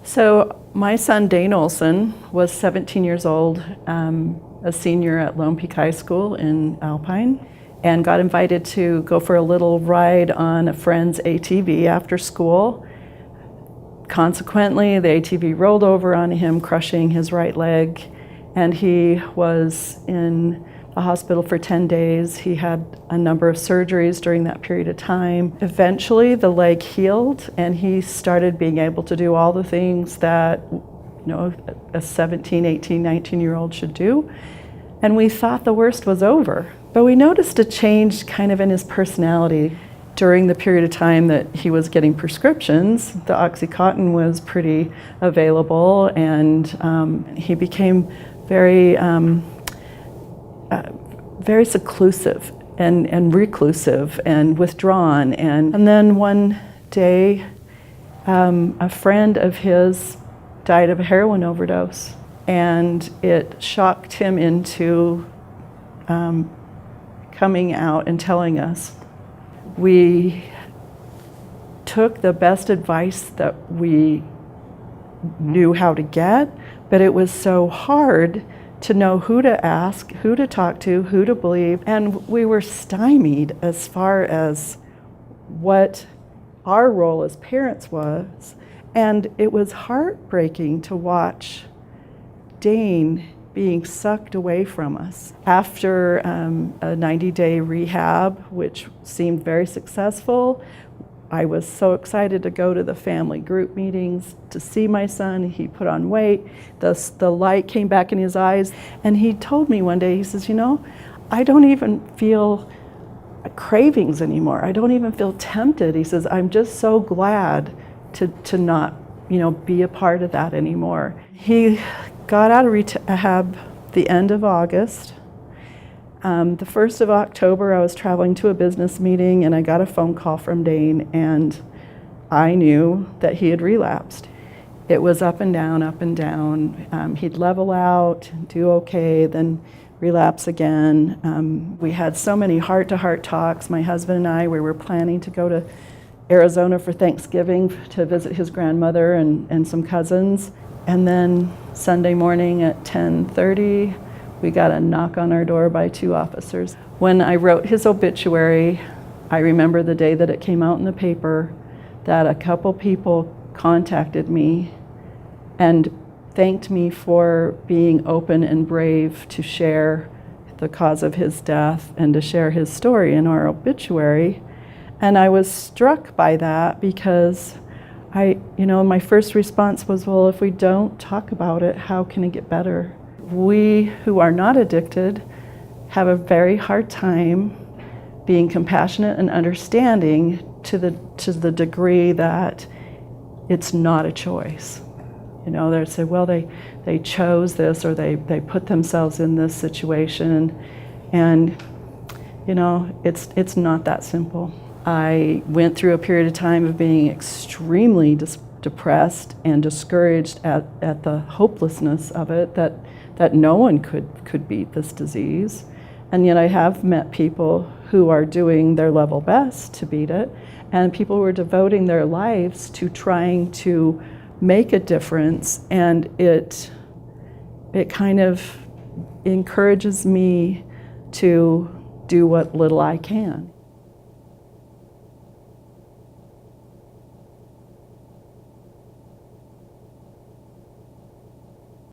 So my son Dane Olson was 17 years old, a senior at Lone Peak High School in Alpine, and got invited to go for a little ride on a friend's ATV after school. Consequently, the ATV rolled over on him, crushing his right leg, and he was in the hospital for 10 days. He had a number of surgeries during that period of time. Eventually, the leg healed, and he started being able to do all the things that a 17, 18, 19-year-old should do. And we thought the worst was over. But we noticed a change kind of in his personality. During the period of time that he was getting prescriptions, the OxyContin was pretty available, and he became very seclusive and reclusive and withdrawn. And then one day, a friend of his died of a heroin overdose, and it shocked him into coming out and telling us. We took the best advice that we knew how to get, but it was so hard to know who to ask, who to talk to, who to believe, and we were stymied as far as what our role as parents was. And it was heartbreaking to watch Dane being sucked away from us. After a 90-day rehab, which seemed very successful, I was so excited to go to the family group meetings to see my son. He put on weight, the light came back in his eyes, and he told me one day, he says, I don't even feel cravings anymore. I don't even feel tempted. He says, I'm just so glad to not, be a part of that anymore. He got out of rehab the end of August. The 1st of October, I was traveling to a business meeting, and I got a phone call from Dane, and I knew that he had relapsed. It was up and down, up and down. He'd level out, do okay, then relapse again. We had so many heart-to-heart talks. My husband and I, we were planning to go to Arizona for Thanksgiving to visit his grandmother and some cousins. And then Sunday morning at 10:30, we got a knock on our door by 2 officers. When I wrote his obituary, I remember the day that it came out in the paper that a couple people contacted me and thanked me for being open and brave to share the cause of his death and to share his story in our obituary. And I was struck by that because my first response was, well, if we don't talk about it, how can it get better? We who are not addicted have a very hard time being compassionate and understanding to the degree that it's not a choice. They say, well, they chose this, or they put themselves in this situation, and it's not that simple. I went through a period of time of being extremely depressed and discouraged at the hopelessness of it, that no one could beat this disease. And yet I have met people who are doing their level best to beat it, and people who are devoting their lives to trying to make a difference, and it kind of encourages me to do what little I can.